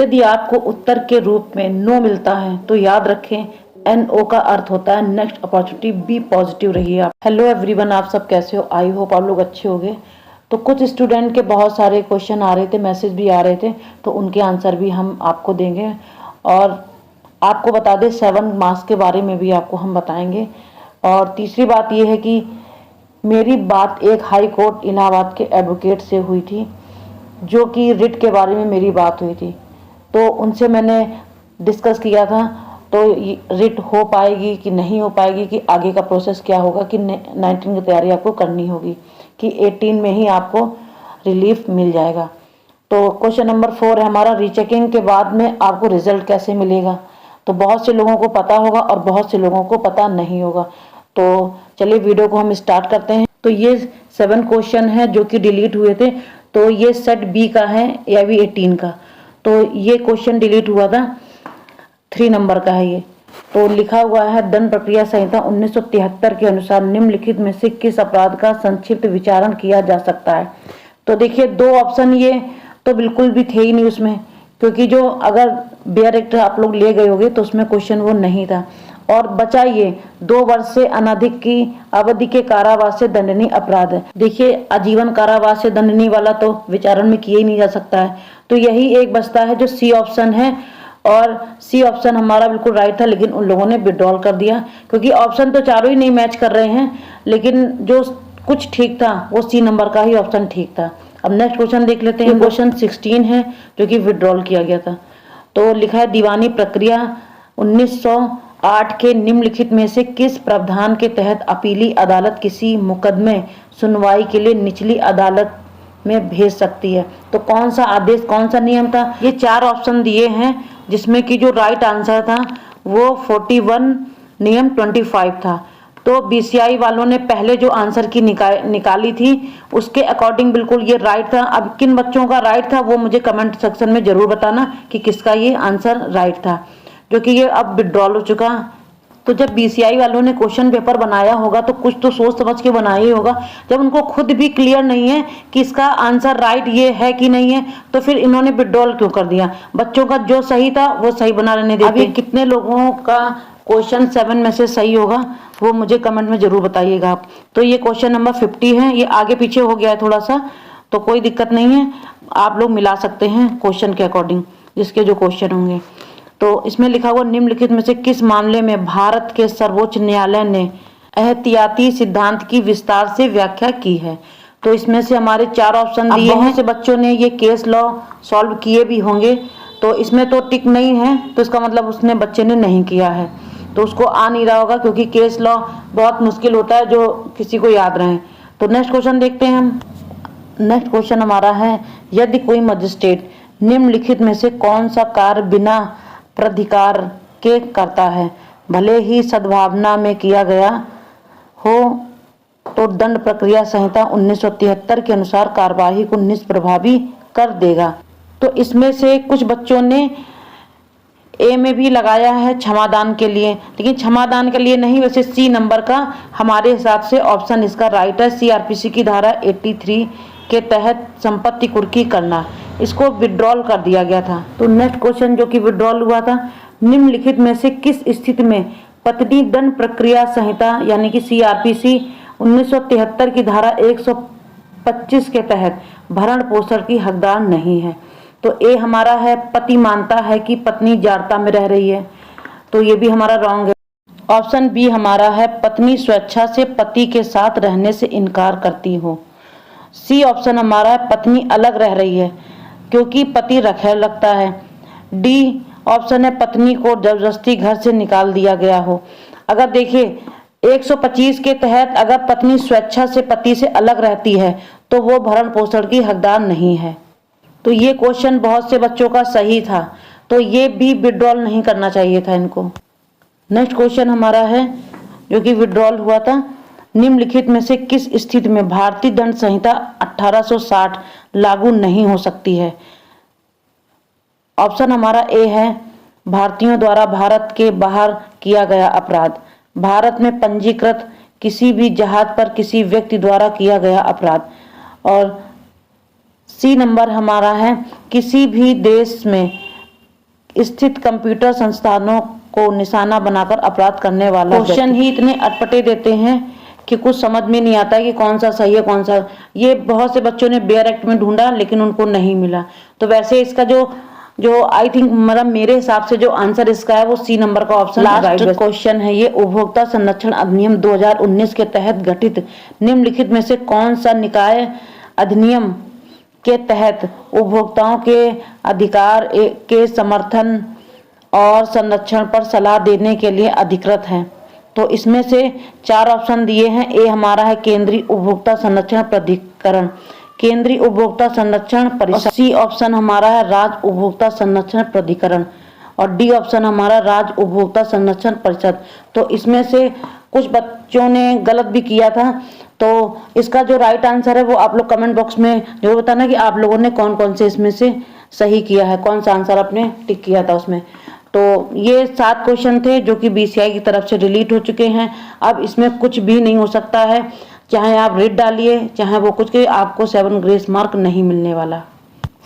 यदि आपको उत्तर के रूप में नो मिलता है तो याद रखें NO का अर्थ होता है नेक्स्ट अपॉर्चुनिटी, बी पॉजिटिव रहिए आप। हेलो एवरीवन, आप सब कैसे हो? आई होप आप लोग अच्छे होंगे। तो कुछ स्टूडेंट के बहुत सारे क्वेश्चन आ रहे थे, मैसेज भी आ रहे थे, तो उनके आंसर भी हम आपको देंगे और आपको बता दें 7 मार्क्स के बारे में भी आपको हम बताएंगे। और तीसरी बात यह है कि मेरी बात एक हाई कोर्ट इलाहाबाद के एडवोकेट से हुई थी, जो कि रिट के बारे में मेरी बात हुई थी, तो उनसे मैंने डिस्कस किया था तो रिट हो पाएगी कि नहीं हो पाएगी, कि आगे का प्रोसेस क्या होगा, कि 19 की तैयारी आपको करनी होगी, कि 18 में ही आपको रिलीफ मिल जाएगा। तो क्वेश्चन नंबर 4 है हमारा, रीचेकिंग के बाद में आपको रिजल्ट कैसे मिलेगा। तो बहुत से लोगों को पता होगा और बहुत से लोगों को पता नहीं होगा। तो चलिए वीडियो को हम स्टार्ट करते हैं। तो ये 7 क्वेश्चन है जो कि डिलीट हुए थे। तो ये सेट बी का है या भी 18 का। तो ये क्वेश्चन डिलीट हुआ था, 3 नंबर का है ये। तो लिखा हुआ है दंड प्रक्रिया संहिता 1973 के अनुसार निम्नलिखित में से किस अपराध का संक्षिप्त विचारण किया जा सकता है। तो देखिए 2 ऑप्शन ये तो बिल्कुल भी थे ही नहीं उसमें, क्योंकि जो अगर बेयर एक्ट आप लोग ले गए होगे तो उसमें क्वेश्चन वो नहीं था। और बचा ये 2 वर्ष से अनधिक की अवधि के कारावास से दंडनीय अपराध है। देखिए आजीवन कारावास से दंडनीय वाला तो विचारण में किया ही नहीं जा सकता है। तो यही एक बचता है जो सी ऑप्शन है, और सी ऑप्शन हमारा बिल्कुल राइट था, लेकिन उन लोगों ने विड्रॉल कर दिया, क्योंकि ऑप्शन तो चारों ही नहीं मैच कर रहे हैं, लेकिन जो कुछ ठीक था वो सी नंबर का ही ऑप्शन ठीक था। अब नेक्स्ट क्वेश्चन देख लेते हैं। क्वेश्चन 16 है जो कि विड्रॉल किया गया था। तो लिखा है दीवानी प्रक्रिया 1908 के निम्नलिखित में से किस प्रावधान के तहत अपीली अदालत किसी मुकदमे सुनवाई के लिए निचली अदालत में भेज सकती है। तो कौन सा आदेश, कौन सा नियम था? ये 4 ऑप्शन दिए हैं, जिसमें कि जो राइट आंसर था वो 41 नियम 25 था। तो BCI वालों ने पहले जो आंसर की निकाली थी उसके अकॉर्डिंग बिल्कुल ये राइट था। अब किन बच्चों का राइट था वो मुझे कमेंट सेक्शन में जरूर बताना कि किसका ये आंसर राइट था, जो कि ये अब विड्रॉल हो चुका। तो जब BCI वालों ने क्वेश्चन पेपर बनाया होगा तो कुछ तो सोच समझ के बनाया ही होगा। जब उनको खुद भी क्लियर नहीं है कि इसका आंसर राइट ये है कि नहीं है, तो फिर इन्होंने विड्रॉल क्यों कर दिया? बच्चों का जो सही था वो सही बना रहने देते। अभी कितने लोगों का क्वेश्चन 7 में से सही होगा वो मुझे कमेंट में जरूर बताइएगा आप। तो ये क्वेश्चन नंबर 50 है, ये आगे पीछे हो गया है थोड़ा सा, तो कोई दिक्कत नहीं है, आप लोग मिला सकते हैं क्वेश्चन के अकॉर्डिंग जिसके जो क्वेश्चन होंगे। तो इसमें लिखा हुआ निम्नलिखित में से किस मामले में भारत के सर्वोच्च न्यायालय ने एहतियाती सिद्धांत की विस्तार से व्याख्या की है। तो इसमें से हमारे 4 ऑप्शन दिए हैं। बहुत से बच्चों ने ये केस लॉ सॉल्व किए भी होंगे, तो इसमें तो टिक नहीं है, तो इसका मतलब उसने बच्चे ने नहीं किया है, तो उसको आ नहीं रहा होगा, क्योंकि केस लॉ बहुत मुश्किल होता है जो किसी को याद रहे। तो नेक्स्ट क्वेश्चन देखते हैं हम। नेक्स्ट क्वेश्चन हमारा है, यदि कोई मजिस्ट्रेट निम्नलिखित में से कौन सा कार्य बिना प्राधिकार के करता है, भले ही सद्भावना में किया गया हो, तो दंड प्रक्रिया संहिता 1973 के अनुसार कार्यवाही को निष्प्रभावी कर देगा। तो इसमें से कुछ बच्चों ने ए में भी लगाया है क्षमादान के लिए, लेकिन क्षमादान के लिए नहीं, वैसे सी नंबर का हमारे हिसाब से ऑप्शन इसका राइट है। CRPC की धारा 83 के तहत संपत्ति कुर्की करना, इसको विड्रॉल कर दिया गया था। तो नेक्स्ट क्वेश्चन जो कि विड्रॉल हुआ था, निम्नलिखित में से किस स्थिति में पत्नी दंड प्रक्रिया संहिता यानी कि CRPC 1973 की धारा 125 के तहत भरण पोषण की हकदार नहीं है। तो ए हमारा है, पति मानता है कि पत्नी जाड़ता में रह रही है, तो ये भी हमारा रॉन्ग है। ऑप्शन बी हमारा है, पत्नी स्वेच्छा से पति के साथ रहने से इनकार करती हो। सी ऑप्शन हमारा है, पत्नी अलग रह रही है क्योंकि पति रखेल लगता है। डी ऑप्शन है, पत्नी को जबरदस्ती घर से निकाल दिया गया हो। अगर देखिए 125 के तहत अगर पत्नी स्वेच्छा से पति से अलग रहती है तो वो भरण पोषण की हकदार नहीं है। तो ये क्वेश्चन बहुत से बच्चों का सही था, तो ये भी विड्रॉल नहीं करना चाहिए था इनको। नेक्स्ट क्वेश्चन हमारा है जो कि विड्रॉल हुआ था, निम्नलिखित में से किस स्थिति में भारतीय दंड संहिता 1860 लागू नहीं हो सकती है। ऑप्शन हमारा ए है, भारतीयों द्वारा भारत के बाहर किया गया अपराध, भारत में पंजीकृत किसी भी जहाज पर किसी व्यक्ति द्वारा किया गया अपराध। और सी नंबर हमारा है, किसी भी देश में स्थित कंप्यूटर संस्थानों को निशाना बनाकर अपराध करने वाला क्वेश्चन ही इतने अटपटे देते हैं कि कुछ समझ में नहीं आता है कि कौन सा सही है कौन सा। ये बहुत से बच्चों ने बेयर एक्ट में ढूंढा लेकिन उनको नहीं मिला। तो वैसे इसका जो आई थिंक मतलब मेरे हिसाब से जो आंसर इसका है वो सी नंबर का ऑप्शन लास्ट क्वेश्चन है। ये उपभोक्ता संरक्षण अधिनियम 2019 के तहत गठित निम्नलिखित में से कौन सा निकाय अधिनियम के तहत उपभोक्ताओं के अधिकार के समर्थन और संरक्षण पर सलाह देने के लिए अधिकृत है? तो इसमें से 4 ऑप्शन दिए हैं। ए हमारा है केंद्रीय उपभोक्ता संरक्षण प्राधिकरण, केंद्रीय उपभोक्ता संरक्षण परिषद। सी ऑप्शन हमारा है राज्य उपभोक्ता संरक्षण प्राधिकरण और डी ऑप्शन हमारा राज्य उपभोक्ता संरक्षण परिषद। तो इसमें से कुछ बच्चों ने गलत भी किया था, तो इसका जो राइट आंसर है वो आप लोग कमेंट बॉक्स में जरूर बताना कि आप लोगों ने कौन कौन से इसमें से सही किया है, कौन सा आंसर आपने टिक किया था उसमें। तो ये 7 क्वेश्चन थे जो कि BCI की तरफ से डिलीट हो चुके हैं। अब इसमें कुछ भी नहीं हो सकता है, चाहे आप रेड डालिए चाहे वो कुछ के, आपको 7 ग्रेस मार्क नहीं मिलने वाला।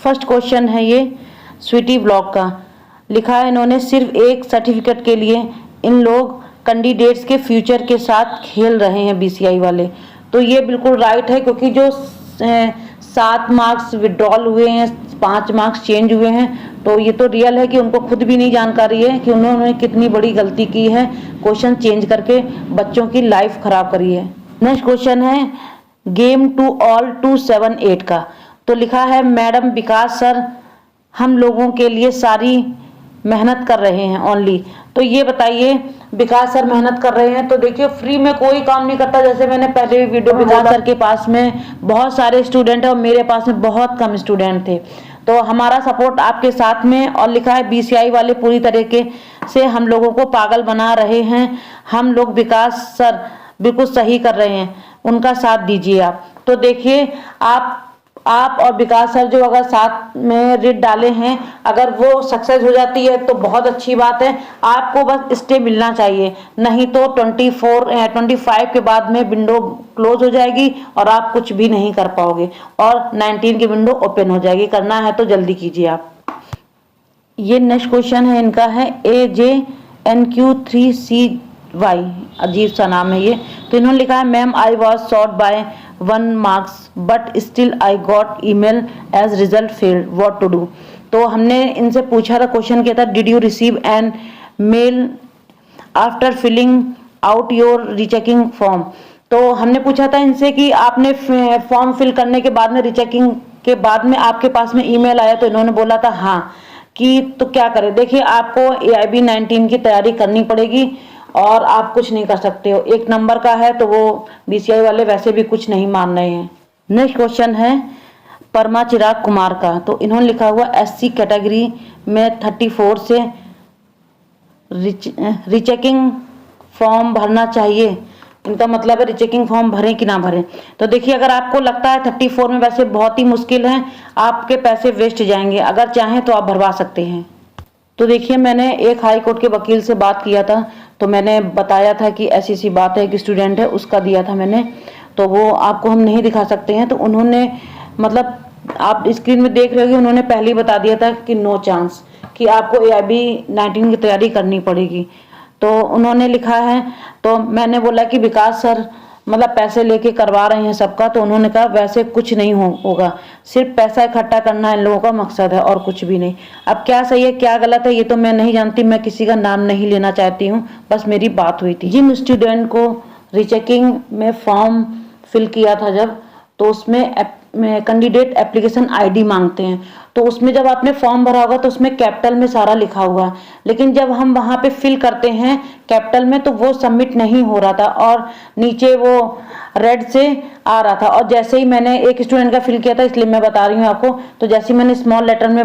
फर्स्ट क्वेश्चन है ये स्वीटी ब्लॉग का। लिखा है इन्होंने सिर्फ एक सर्टिफिकेट के लिए इन लोग कैंडिडेट्स के फ्यूचर के साथ खेल रहे हैं BCI वाले। तो ये बिल्कुल राइट है क्योंकि जो 7 मार्क्स विड्रॉल हुए हैं, 5 मार्क्स चेंज हुए हैं, तो ये तो रियल है कि उनको खुद भी नहीं जानकारी है कि उन्होंने कितनी बड़ी गलती की है, क्वेश्चन चेंज करके बच्चों की लाइफ खराब करी है। नेक्स्ट क्वेश्चन है गेम टू ऑल 278 का। तो लिखा है मैडम विकास सर हम लोगों के लिए सारी मेहनत कर रहे हैं ओनली। तो ये बताइए विकास सर मेहनत कर रहे हैं, तो देखिए फ्री में कोई काम नहीं करता। जैसे मैंने पहले भी वीडियो विकास सर के पास में बहुत सारे स्टूडेंट है और मेरे पास में बहुत कम स्टूडेंट थे, तो हमारा सपोर्ट आपके साथ में। और लिखा है BCI वाले पूरी तरीके से हम लोगों को पागल बना रहे हैं, हम लोग विकास सर बिल्कुल सही कर रहे हैं, उनका साथ दीजिए आप। तो देखिए आप और विकास सर जो अगर साथ में रेड डाले हैं, अगर वो सक्सेस हो जाती है तो बहुत अच्छी बात है। आपको बस स्टे मिलना चाहिए, नहीं तो 25 के बाद में विंडो क्लोज हो जाएगी और आप कुछ भी नहीं कर पाओगे और 19 की विंडो ओपन हो जाएगी। करना है तो जल्दी कीजिए आप। ये नेक्स्ट क्वेश्चन है इनका है AJNQ3CY, अजीब सा नाम है ये। तो इन्होंने लिखा है ma'am I was short by 1 marks but still I got email as result failed what to do. तो हमने इनसे पूछा था, क्वेश्चन किया था did you receive an mail after filling out your rechecking form. तो हमने पूछा था इनसे कि आपने फॉर्म फिल करने के बाद में रीचेकिंग के बाद में आपके पास में ईमेल आया, तो इन्होंने बोला था हाँ कि तो क्या करें। देखिए आपको AIB 19 की तैयारी करनी पड़ेगी और आप कुछ नहीं कर सकते हो। 1 नंबर का है तो वो BCI वाले वैसे भी कुछ नहीं मान रहे हैं। नेक्स्ट क्वेश्चन है परमा चिराग कुमार का। तो इन्होंने लिखा हुआ SC कैटेगरी में 34 से रीचेकिंग फॉर्म भरना चाहिए। इनका मतलब है रीचेकिंग फॉर्म भरें कि ना भरें। तो देखिए अगर आपको लगता है 34 में वैसे बहुत ही मुश्किल है, आपके पैसे वेस्ट जाएंगे, अगर चाहें तो आप भरवा सकते हैं। तो देखिए मैंने एक हाई कोर्ट के वकील से बात किया था, तो मैंने बताया था कि ऐसी बात है, एक स्टूडेंट है उसका दिया था मैंने, तो वो आपको हम नहीं दिखा सकते हैं। तो उन्होंने मतलब आप स्क्रीन में देख रहे हो, उन्होंने पहले ही बता दिया था कि नो चांस, कि आपको AIB 19 की तैयारी करनी पड़ेगी। तो उन्होंने लिखा है, तो मैंने बोला कि विकास सर मतलब पैसे लेके करवा रहे हैं सबका, तो उन्होंने कहा वैसे कुछ नहीं होगा, सिर्फ पैसा इकट्ठा करना इन लोगों का मकसद है और कुछ भी नहीं। अब क्या सही है क्या गलत है ये तो मैं नहीं जानती, मैं किसी का नाम नहीं लेना चाहती हूँ, बस मेरी बात हुई थी। जिन स्टूडेंट को रीचेकिंग में फॉर्म फिल किया था जब, तो उसमें कैंडिडेट एप्लीकेशन ID मांगते हैं, तो उसमें जब आपने फॉर्म भरा होगा तो उसमें कैपिटल में सारा लिखा हुआ है, लेकिन जब हम वहां पे फिल करते हैं कैपिटल में तो वो सबमिट नहीं हो रहा था और नीचे वो रेड से आ रहा था। और जैसे ही मैंने एक स्टूडेंट का फिल किया था, इसलिए मैं बता रही हूँ आपको, तो जैसे ही मैंने स्मॉल लेटर में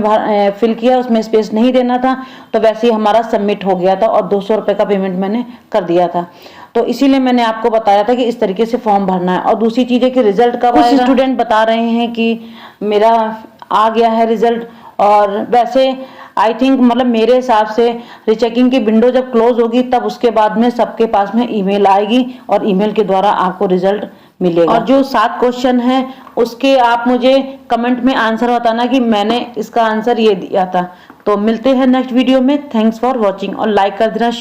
फिल किया, उसमें स्पेस नहीं देना था, तो वैसे ही हमारा सबमिट हो गया था और 200 रुपये का पेमेंट मैंने कर दिया था। तो इसीलिए मैंने आपको बताया था कि इस तरीके से फॉर्म भरना है। और दूसरी चीज है कि रिजल्ट कब आएगा। कुछ स्टूडेंट बता रहे हैं कि मेरा आ गया है रिजल्ट, और वैसे आई थिंक मतलब मेरे हिसाब से रीचेकिंग की विंडो जब क्लोज होगी तब उसके बाद में सबके पास में ईमेल आएगी और ईमेल के द्वारा आपको रिजल्ट मिलेगा। और जो 7 क्वेश्चन है उसके आप मुझे कमेंट में आंसर बताना कि मैंने इसका आंसर ये दिया था, तो मिलते हैं नेक्स्ट वीडियो में। थैंक्स फॉर वॉचिंग और लाइक कर देना।